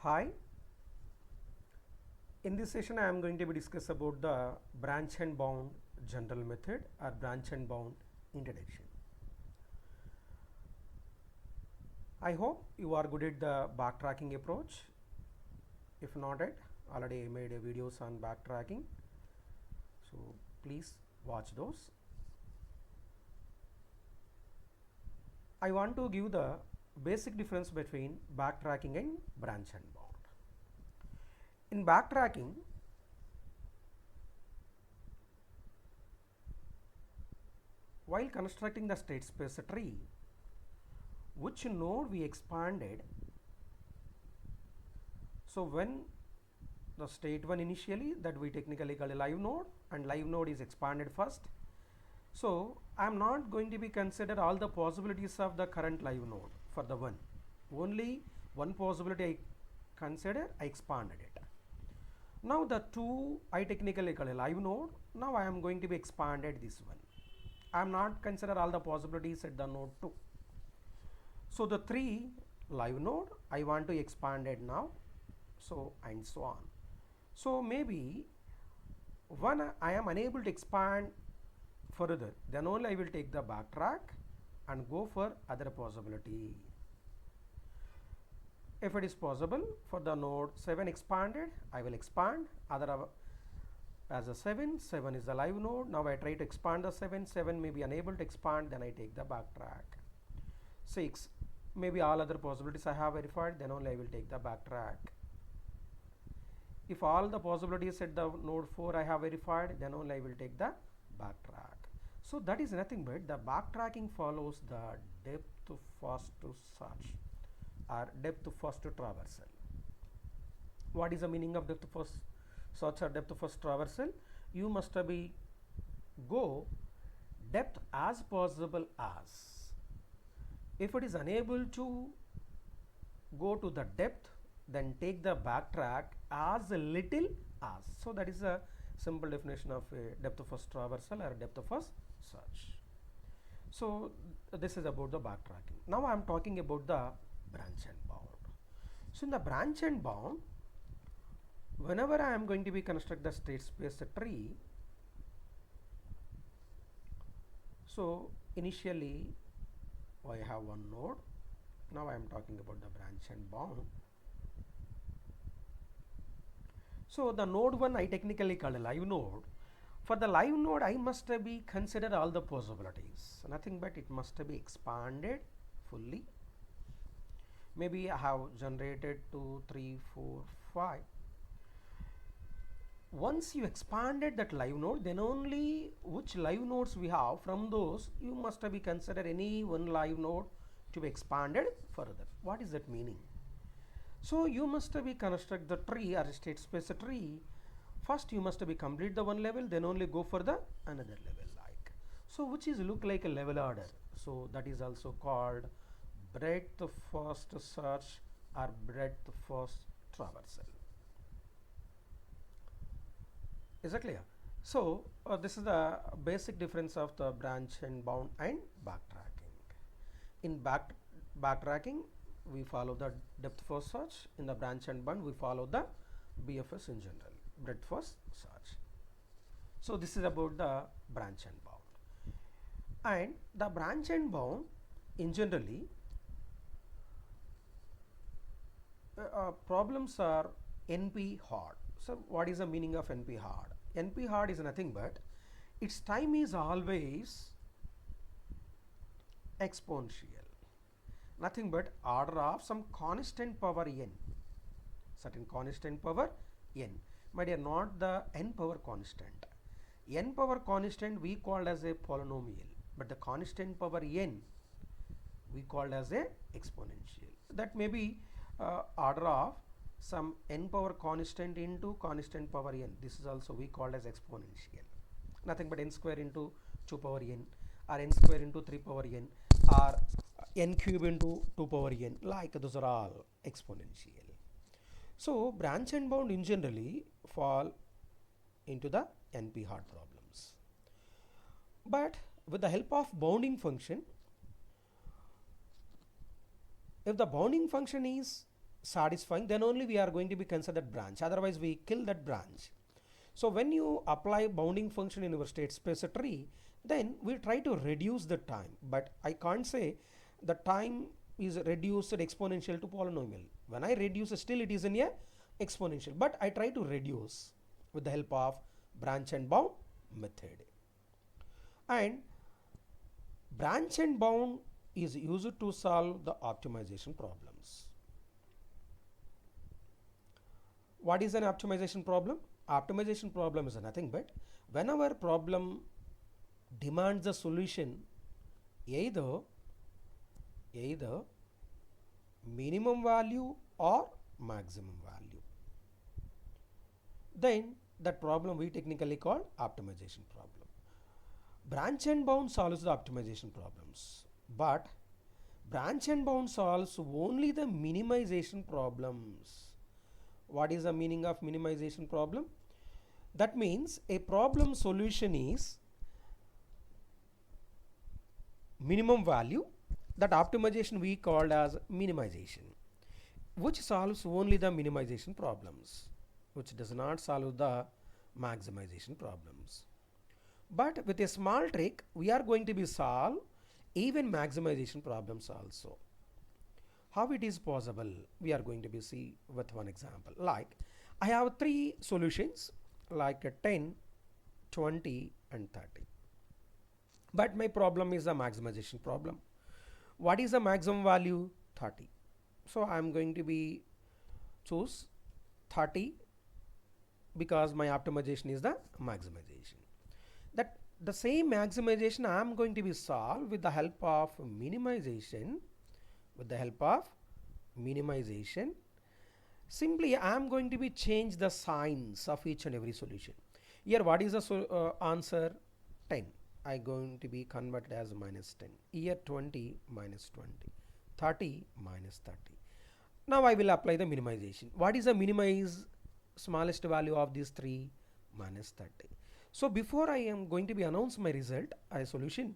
Hi, in this session I am going to be discuss about the branch and bound general method or branch and bound introduction. I hope you are good at the backtracking approach. If not yet, already I made videos on backtracking, so please watch those. I want to give the basic difference between backtracking and branch and bound. In backtracking, while constructing the state space tree, which node we expanded. So when the state 1 initially, that we technically call a live node, and live node is expanded first. So I am not going to be consider all the possibilities of the current live node for the one. Only one possibility I consider, I expanded it. Now the 2 I technically call a live node. Now I am going to be expanded this one. I am not consider all the possibilities at the node 2. So the 3 live node I want to expand it now. So and so on. So maybe when I am unable to expand further, then only I will take the backtrack and go for other possibility. If it is possible for the node 7 expanded, I will expand other as a 7 is the live node. Now I try to expand the 7 may be unable to expand, then I take the backtrack. 6 maybe all other possibilities I have verified, then only I will take the backtrack. If all the possibilities at the node 4 I have verified, then only I will take the backtrack. So that is nothing but the backtracking follows the depth first search or depth first traversal. What is the meaning of depth first search or depth first traversal? You must be go depth as possible as. If it is unable to go to the depth, then take the backtrack as little as. So that is a simple definition of a depth first traversal or depth first search. So this is about the backtracking. Now I am talking about the branch and bound. So in the branch and bound, whenever I am going to be construct the state space tree, so initially I have one node. Now I am talking about the branch and bound. So the node 1 I technically call a live node. For the live node I must be consider all the possibilities. Nothing but it must be expanded fully. Maybe I have generated 2, 3, 4, 5. Once you expanded that live node, then only which live nodes we have, from those you must be consider any one live node to be expanded further. What is that meaning? So you must be construct the tree or state space tree. First you must be complete the one level, then only go for the another level like. So which is look like a level order. So that is also called breadth first search or breadth first traversal. Is that clear? So this is the basic difference of the branch and bound and backtracking. In backtracking we follow the depth first search. In the branch and bound we follow the BFS in general, breadth first search. So this is about the branch and bound. And the branch and bound in generally problems are NP hard. So what is the meaning of NP hard? NP hard is nothing but its time is always exponential. Nothing but order of some constant power n. Certain constant power n. My dear, not the n power constant. N power constant we called as a polynomial, but the constant power n we called as a exponential. That may be order of some n power constant into constant power n. This is also we called as exponential. Nothing but n square into 2 power n, or n square into 3 power n, or n cube into 2 power n, like those are all exponential. So branch and bound in generally fall into the NP hard problems. But with the help of bounding function, if the bounding function is satisfying, then only we are going to be considered branch, otherwise we kill that branch. So when you apply bounding function in your state space tree, then we try to reduce the time, but I can't say the time is reduced exponential to polynomial. When I reduce, still it is in a exponential, but I try to reduce with the help of branch and bound method. And branch and bound is used to solve the optimization problems. What is an optimization problem? Optimization problem is nothing but when our problem demands a solution either minimum value or maximum value, then that problem we technically call optimization problem. Branch and bound solves the optimization problems, but branch and bound solves only the minimization problems. What is the meaning of minimization problem? That means a problem solution is minimum value, that optimization we called as minimization, which solves only the minimization problems, which does not solve the maximization problems. But with a small trick, we are going to be solve even maximization problems also. How it is possible? We are going to be see with one example. Like I have three solutions like 10, 20 and 30. But my problem is a maximization problem. What is the maximum value? 30. So I am going to be choose 30 because my optimization is the maximization. That the same maximization I am going to be solved with the help of minimization. Simply I am going to be change the signs of each and every solution. Here what is the answer? 10. I going to be converted as minus 10. Here 20 minus 20. 30 minus 30. Now I will apply the minimization. What is the minimize smallest value of these three? Minus 30. So before I am going to be announce my result as solution,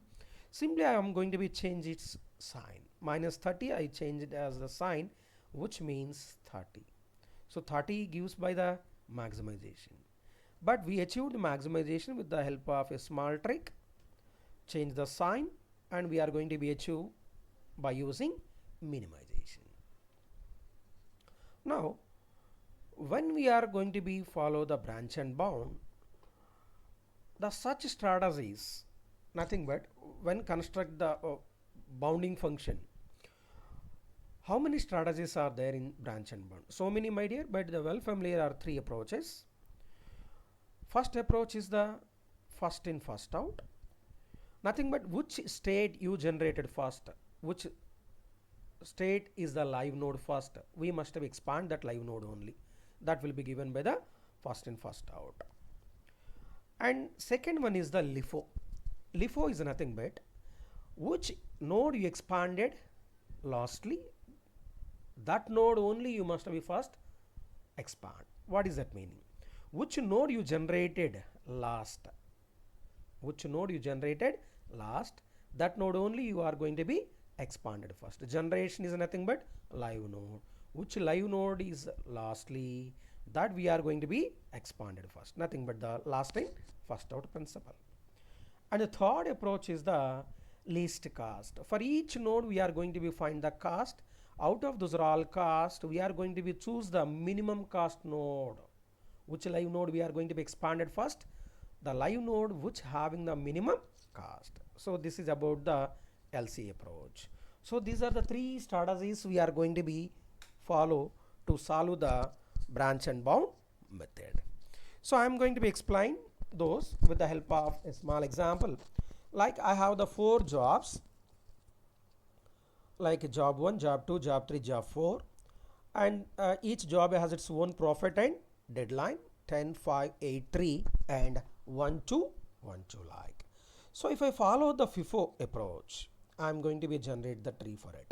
simply I am going to be change its sign. Minus 30 I change it as the sign, which means 30. So 30 gives by the maximization. But we achieved maximization with the help of a small trick. Change the sign and we are going to be achieved by using minimization. Now when we are going to be follow the branch and bound, the such strategies nothing but when construct the bounding function. How many strategies are there in branch and bound? So many, my dear, but the well familiar are three approaches. First approach is the first in first out. Nothing but which state you generated first, which state is the live node first. We must have expand that live node only. That will be given by the first in first out. And second one is the LIFO. LIFO is nothing but which node you expanded lastly, that node only you must be first expand. What is that meaning? Which node you generated last, that node only you are going to be expanded first. Generation is nothing but live node. Which live node is lastly, that we are going to be expanded first. Nothing but the last in first out principle. And the third approach is the least cost. For each node we are going to be find the cost. Out of those all cost, we are going to be choose the minimum cost node. Which live node we are going to be expanded first? The live node which having the minimum cost. So this is about the LC approach. So these are the three strategies we are going to be follow to solve the branch and bound method. So I am going to be explain those with the help of a small example. Like I have the 4 jobs, like job 1, job 2, job 3, job 4, and each job has its own profit and deadline 10, 5, 8, 3 and 1, 2, 1, 2 like. So if I follow the FIFO approach, I am going to be generate the tree for it.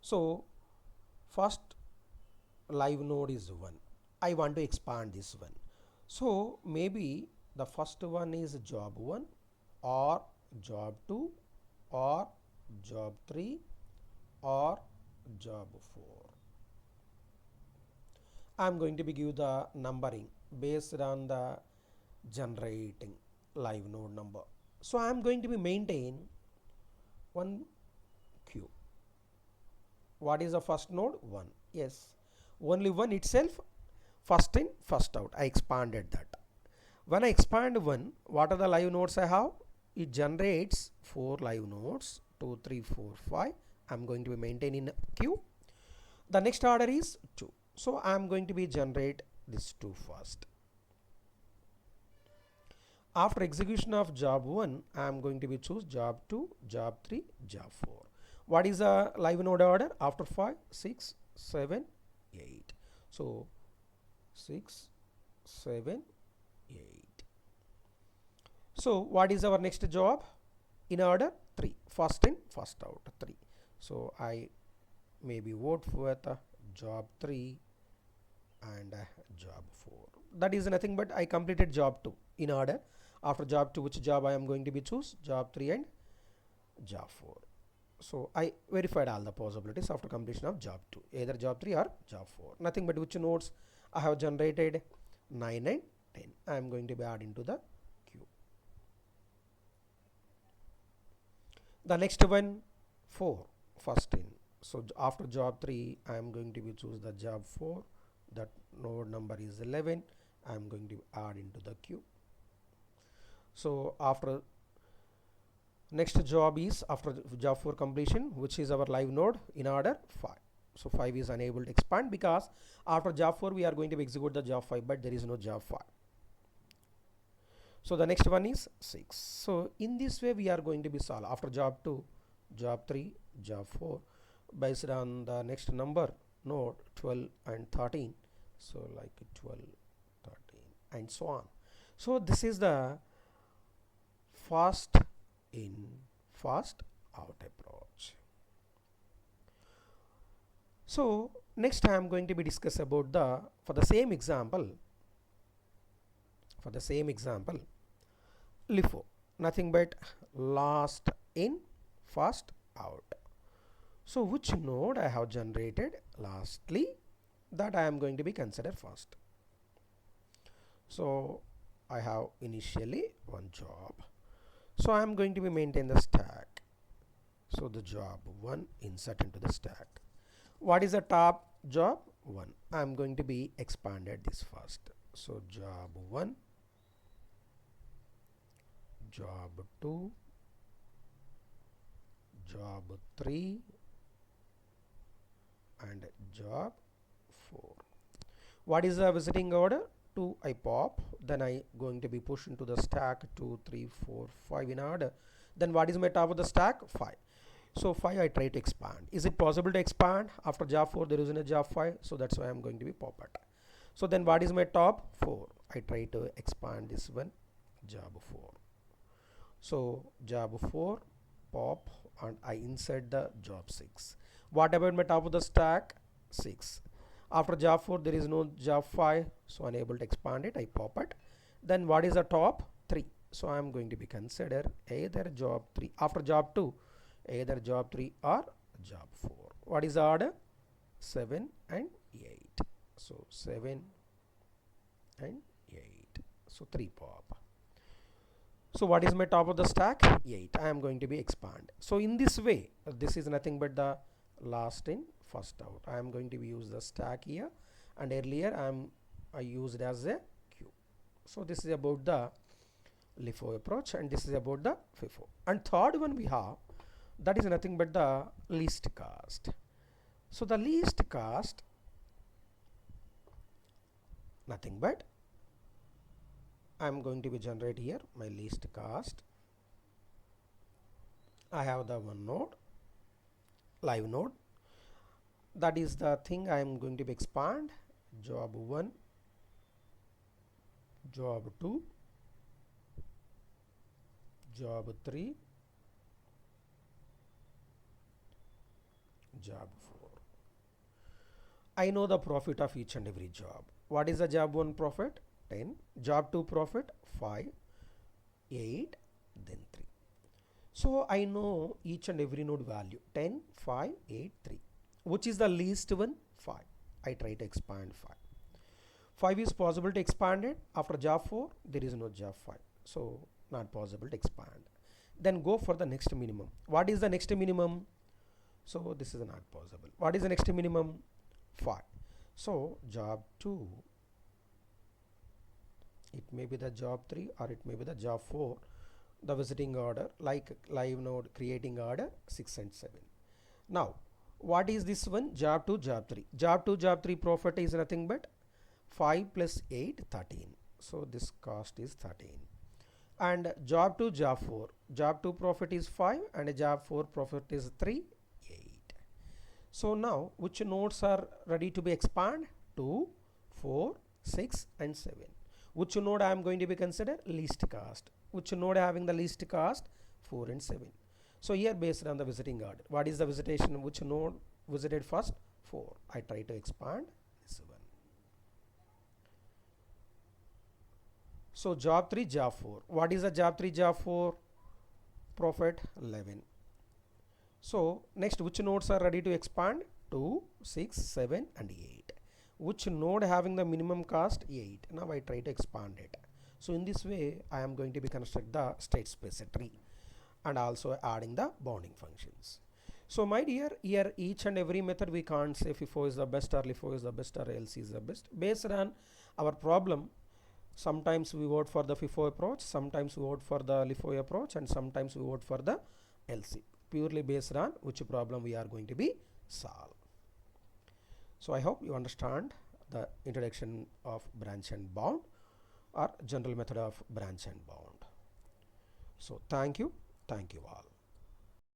So first live node is 1. I want to expand this one. So maybe the first one is job 1 or job 2 or job 3 or job 4. I'm going to be give the numbering based on the generating live node number. So I'm going to be maintain one queue. What is the first node? 1. Yes, only one itself, first in first out. I expanded that. When I expand 1, what are the live nodes I have? It generates 4 live nodes, 2 3 4 5. I'm going to be maintaining a queue. The next order is 2. So I am going to be generate this 2 first. After execution of job 1, I am going to be choose job 2, job 3, job 4. What is the live node order? After 5, 6, 7, 8. So 6, 7, 8. So what is our next job? In order 3. First in, first out 3. So I maybe vote for job 3 and job 4. That is nothing but I completed job 2 in order. After job 2, which job I am going to be choose? Job 3 and job 4. So I verified all the possibilities after completion of job 2, either job 3 or job 4. Nothing but which nodes I have generated 9 and 10. I am going to be adding to the queue. The next one 4, first in. So after job 3, I am going to be choose the job 4. That node number is 11. I am going to add into the queue. So after next job is after job 4 completion, which is our live node in order 5. So 5 is unable to expand because after job 4 we are going to execute the job 5, but there is no job 5. So the next one is 6. So in this way we are going to be solve after job 2, job 3, job 4 based on the next number node 12 and 13. So like 12, 13 and so on. So this is the fast in, fast out approach. So next I am going to be discuss about the for the same example LIFO, nothing but last in, first out. So which node I have generated lastly, that I am going to be consider first. So I have initially one job. So I am going to be maintain the stack. So the job 1 insert into the stack. What is the top job? 1. I am going to be expanded this first. So job 1, job 2, job 3 and job 4. What is the visiting order? 2 I pop, then I going to be push into the stack 2 3 4 5 in order. Then what is my top of the stack? 5. So 5 I try to expand. Is it possible to expand? After job 4 there isn't a job 5, so that's why I'm going to be pop it. So then what is my top? 4. I try to expand this one, job 4. So job 4 pop and I insert the job 6. What about my top of the stack? 6. After job 4 there is no job 5, so unable to expand it, I pop it. Then what is the top? 3. So I am going to be consider either job 3 after job 2, either job 3 or job 4. What is the order? 7 and 8. So 7 and 8. So 3 pop. So what is my top of the stack? 8. I am going to be expand. So in this way, this is nothing but the last in, first out. I am going to use the stack here, and earlier I used as a queue. So this is about the LIFO approach, and this is about the FIFO. And third one we have, that is nothing but the least cost. So the least cost, nothing but I am going to be generate here my least cost. I have the one node, live node. That is the thing I am going to be expand. Job 1, job 2, job 3, job 4. I know the profit of each and every job. What is the job 1 profit? 10. Job 2 profit? 5, 8, then 3. So I know each and every node value 10, 5, 8, 3. Which is the least one? 5. I try to expand 5. 5 is possible to expand it. After job 4 there is no job 5, so not possible to expand. Then go for the next minimum. What is the next minimum? So this is not possible. What is the next minimum? 5. So job 2, it may be the job 3 or it may be the job 4, the visiting order like live node creating order 6 and 7. Now what is this one? Job 2 job 3. Job 2 job 3 profit is nothing but 5 plus 8 13, so this cost is 13. And job 2 job 4, job 2 profit is 5 and job 4 profit is 3 8. So now which nodes are ready to be expand? 2 4 6 and 7. Which node I am going to be considered? Least cost. Which node having the least cost? 4 and 7. So here based on the visiting order, what is the visitation? Which node visited first? 4. I try to expand this one. So job 3 job 4. What is the job 3 job 4? Profit 11. So next which nodes are ready to expand? 2 6 7 and 8. Which node having the minimum cost? 8. Now I try to expand it. So in this way I am going to be construct the state space tree and also adding the bounding functions. So my dear, here each and every method we can't say FIFO is the best or LIFO is the best or LC is the best. Based on our problem, sometimes we vote for the FIFO approach, sometimes we vote for the LIFO approach, and sometimes we vote for the LC, purely based on which problem we are going to be solve. So I hope you understand the introduction of branch and bound or general method of branch and bound. So thank you all.